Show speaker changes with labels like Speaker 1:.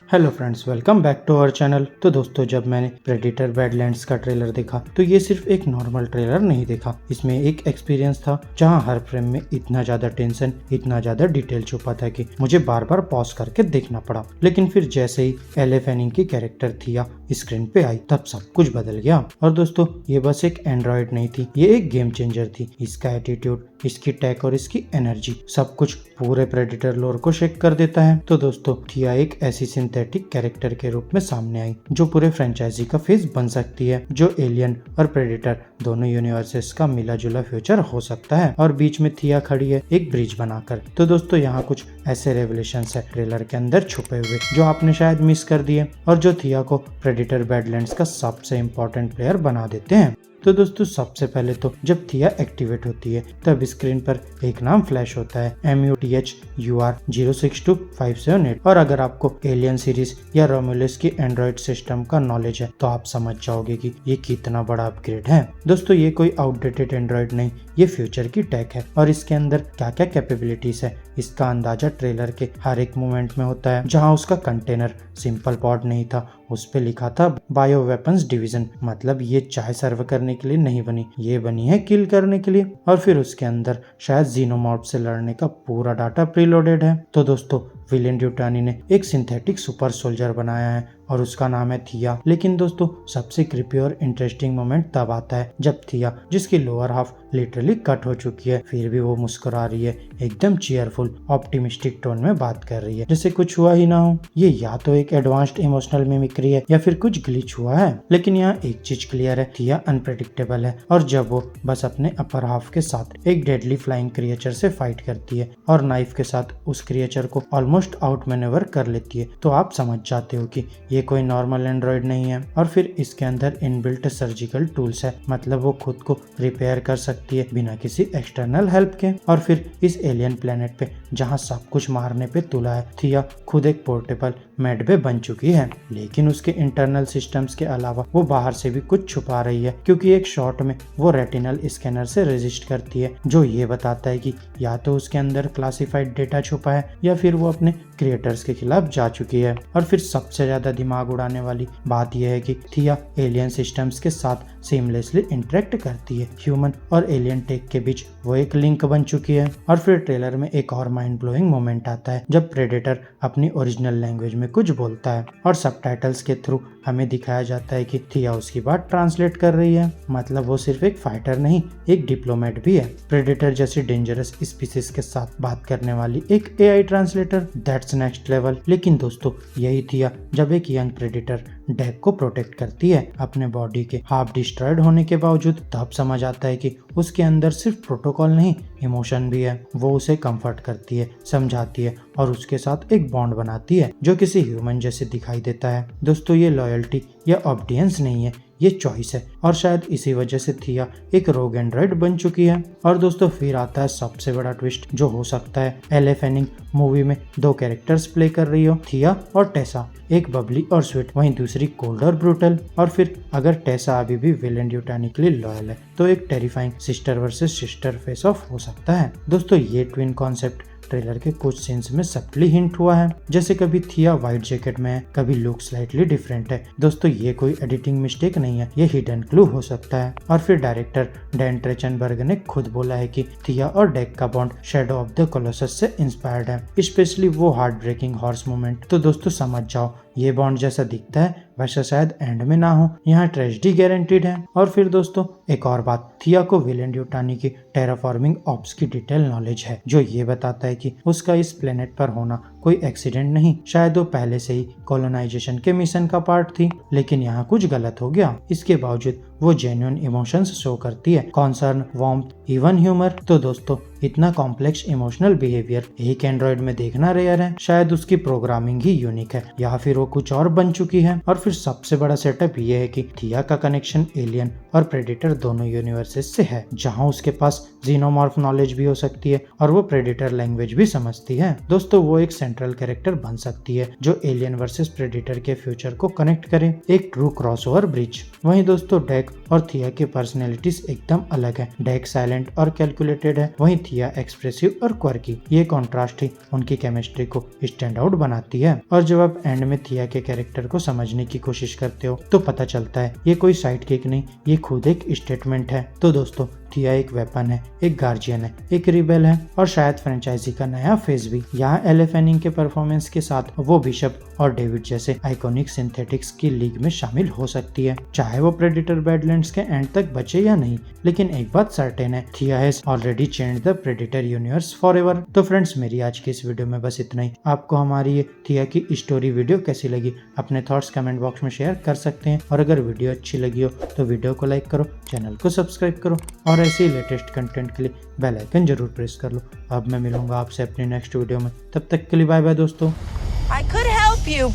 Speaker 1: Hello friends, welcome back to our channel. तो दोस्तों, जब मैंने प्रेडेटर बैडलैंड्स का ट्रेलर देखा तो ये सिर्फ एक नॉर्मल ट्रेलर नहीं देखा। इसमें एक एक्सपीरियंस था जहां हर फ्रेम में इतना ज्यादा टेंशन, इतना ज्यादा डिटेल छुपा था कि मुझे बार बार पॉज करके देखना पड़ा। लेकिन फिर जैसे ही एले फेनिंग की कैरेक्टर थिया स्क्रीन पे आई तब सब कुछ बदल गया। और दोस्तों, ये बस एक एंड्रॉइड नहीं थी, ये एक गेम चेंजर थी। इसका एटीट्यूड, इसकी टेक और इसकी एनर्जी, सब कुछ पूरे प्रेडेटर लोर को शेक कर देता है। तो दोस्तों, थिया एक ऐसी सिंथेटिक कैरेक्टर के रूप में सामने आई जो पूरे फ्रेंचाइजी का फेस बन सकती है, जो एलियन और प्रेडेटर दोनों यूनिवर्सेस का मिला जुला फ्यूचर हो सकता है। और बीच में थिया खड़ी है एक ब्रिज बनाकर। तो दोस्तों, यहाँ कुछ ऐसे रेवलेशंस है ट्रेलर के अंदर छुपे हुए जो आपने शायद मिस कर दिए और जो थिया को प्रेडेटर बैडलैंड्स का सबसे इम्पोर्टेंट प्लेयर बना देते हैं। तो दोस्तों, सबसे पहले तो जब थिया एक्टिवेट होती है तब स्क्रीन पर एक नाम फ्लैश होता है, MUTHUR062578। और अगर आपको एलियन सीरीज या रोमुलस की एंड्रॉइड सिस्टम का नॉलेज है तो आप समझ जाओगे कि ये कितना बड़ा अपग्रेड है। दोस्तों, ये कोई आउटडेटेड एंड्रॉइड नहीं, ये फ्यूचर की टेक है। और इसके अंदर क्या क्या कैपेबिलिटीज है इसका अंदाजा ट्रेलर के हर एक मोमेंट में होता है। जहां उसका कंटेनर सिंपल पॉड नहीं था, उस पे लिखा था बायो वेपन्स डिवीजन, मतलब ये चाय सर्व करने के लिए नहीं बनी, ये बनी है किल करने के लिए। और फिर उसके अंदर शायद जीनोमॉर्फ से लड़ने का पूरा डाटा प्रीलोडेड है। तो दोस्तों, विलियन ड्यूटानी ने एक सिंथेटिक सुपर सोल्जर बनाया है और उसका नाम है थिया। लेकिन दोस्तों, सबसे क्रिपी और इंटरेस्टिंग मोमेंट तब आता है जब थिया, जिसकी लोअर हाफ लिटरली कट हो चुकी है, फिर भी वो मुस्कुरा रही है, एकदम चीयरफुल ऑप्टिमिस्टिक टोन में बात कर रही है, जैसे कुछ हुआ ही ना हो। ये या तो एक एडवांस्ड इमोशनल मिमिक्री है या फिर कुछ ग्लिच हुआ है। लेकिन यहाँ एक चीज क्लियर है, थिया अनप्रेडिक्टेबल है। और जब वो बस अपने अपर हाफ के साथ एक डेडली फ्लाइंग क्रिएचर से फाइट करती है और नाइफ के साथ उस क्रिएचर को ऑलमोस्ट आउट मैनेवर कर लेती है, तो आप समझ जाते हो कि ये कोई नॉर्मल एंड्रॉइड नहीं है। और फिर इसके अंदर इनबिल्ट सर्जिकल टूल्स है, मतलब वो खुद को रिपेयर कर सकती है बिना किसी एक्सटर्नल हेल्प के। और फिर इस एलियन प्लेनेट पे जहाँ सब कुछ मारने पे तुला है, थिया खुद एक पोर्टेबल मेडबे बन चुकी है। लेकिन उसके इंटरनल सिस्टम्स के अलावा वो बाहर से भी कुछ छुपा रही है, क्योंकि एक शॉट में वो रेटिनल स्कैनर से रजिस्ट करती है जो ये बताता है कि या तो उसके अंदर क्लासिफाइड डेटा छुपा है या फिर वो अपने क्रिएटर्स के खिलाफ जा चुकी है। और फिर सबसे ज्यादा दिमाग उड़ाने वाली बात यह है कि थिया एलियन सिस्टम्स के साथ सीमलेसली इंटरेक्ट करती है। ह्यूमन और एलियन टेक के बीच वो एक लिंक बन चुकी है। और फिर ट्रेलर में एक और माइंड ब्लोइंग मोमेंट आता है जब प्रेडेटर अपनी ओरिजिनल लैंग्वेज में कुछ बोलता है और सबटाइटल्स के थ्रू हमें दिखाया जाता है कि थिया उसकी बात ट्रांसलेट कर रही है। मतलब वो सिर्फ एक फाइटर नहीं, एक डिप्लोमेट भी है। प्रेडेटर जैसी डेंजरस स्पीसीज के साथ बात करने वाली एक AI translator, that's next level. लेकिन दोस्तों, यही थिया जब एक यंग प्रेडेटर डेक को प्रोटेक्ट करती है अपने बॉडी के हाफ डिस्ट्रॉयड होने के बावजूद, तब समझ आता है कि उसके अंदर सिर्फ प्रोटोकॉल नहीं, इमोशन भी है। वो उसे कंफर्ट करती है, समझाती है और उसके साथ एक बॉन्ड बनाती है जो किसी ह्यूमन जैसे दिखाई देता है। दोस्तों, ये लॉयल्टी या ऑब्डियंस नहीं है, ये चॉइस है। और शायद इसी वजह से थिया एक रोग एंड्रॉइड बन चुकी है। और दोस्तों, फिर आता है सबसे बड़ा ट्विस्ट जो हो सकता है। एले फेनिंग मूवी में दो कैरेक्टर्स प्ले कर रही हो, थिया और टेसा, एक बबली और स्वीट, वहीं दूसरी कोल्ड और ब्रूटल। और फिर अगर टेसा अभी भी विलेन ड्यूटानी के लिए लॉयल है तो एक terrifying sister versus sister face of हो सकता है। दोस्तों, ये ट्विन कॉन्सेप्ट ट्रेलर के कुछ सीन्स में सबटली हिंट हुआ है, जैसे कभी थिया व्हाइट जैकेट में है, कभी लुक स्लाइटली डिफरेंट है। दोस्तों, ये कोई एडिटिंग मिस्टेक नहीं है, ये हिडन क्लू हो सकता है। और फिर डायरेक्टर डैन ट्रेचनबर्ग ने खुद बोला है कि थिया और डेक का bond shadow of the Colossus से इंस्पायर्ड है, स्पेशली वो हार्ट ब्रेकिंग हॉर्स मोमेंट। तो दोस्तों, समझ जाओ, ये बॉन्ड जैसा दिखता है वैसा शायद एंड में ना हो, यहाँ ट्रेजेडी गारंटीड है। और फिर दोस्तों, एक और बात, थिया को विलेन ड्यूटानी की टेराफॉर्मिंग ऑप्स की डिटेल नॉलेज है जो ये बताता है कि उसका इस प्लेनेट पर होना कोई एक्सीडेंट नहीं, शायद वो पहले से ही कॉलोनाइजेशन के मिशन का पार्ट थी। लेकिन यहाँ कुछ गलत हो गया। इसके बावजूद वो जेन्युइन इमोशंस शो करती है, कॉन्सर्न, वार्मथ, इवन ह्यूमर। तो दोस्तों, इतना कॉम्प्लेक्स इमोशनल बिहेवियर एक एंड्रॉइड में देखना रेयर है। शायद उसकी प्रोग्रामिंग ही यूनिक है या फिर वो कुछ और बन चुकी है। और फिर सबसे बड़ा सेटअप ये है कि थिया का कनेक्शन एलियन और प्रेडेटर दोनों यूनिवर्सेस से है, जहां उसके पास जीनोमॉर्फ नॉलेज भी हो सकती है और वो प्रेडेटर लैंग्वेज भी समझती है। दोस्तों, वो एक सेंट्रल कैरेक्टर बन सकती है जो एलियन वर्सेस प्रेडेटर के फ्यूचर को कनेक्ट करे, एक ट्रू क्रॉसओवर ब्रिज। वहीं दोस्तों, डेक और थिया की पर्सनैलिटीज एकदम अलग है। डेक साइलेंट और कैलकुलेटेड है, वहीं थिया एक्सप्रेसिव और क्वर्की। ये कॉन्ट्रास्ट ही उनकी केमिस्ट्री को स्टैंड आउट बनाती है। और जब आप एंड में थिया के कैरेक्टर को समझने की कोशिश करते हो तो पता चलता है ये कोई साइड किक नहीं, ये खुद एक स्टेटमेंट है। तो दोस्तों, थिया एक वेपन है, एक गार्जियन है, एक रिबेल है और शायद फ्रेंचाइजी का नया फेज भी। यहाँ एले फेनिंग के परफॉर्मेंस के साथ वो बिशप और डेविड जैसे आइकॉनिक सिंथेटिक्स की लीग में शामिल हो सकती है, चाहे वो प्रेडिटर बैडलैंड्स के एंड तक बचे या नहीं। लेकिन एक बात सर्टेन है, थिया has already changed the predator universe forever. तो फ्रेंड्स, मेरी आज की इस वीडियो में बस इतना ही। आपको हमारी ये थिया की स्टोरी वीडियो कैसी लगी, अपने थॉट्स कमेंट बॉक्स में शेयर कर सकते हैं। और अगर वीडियो अच्छी लगी हो तो वीडियो को लाइक करो, चैनल को सब्सक्राइब करो और ऐसे ही लेटेस्ट कंटेंट के लिए बेल आइकन जरूर प्रेस कर लो। अब मैं मिलूंगा आपसे अपनी नेक्स्ट वीडियो में, तब तक के लिए बाय बाय दोस्तों।
Speaker 2: I could help you.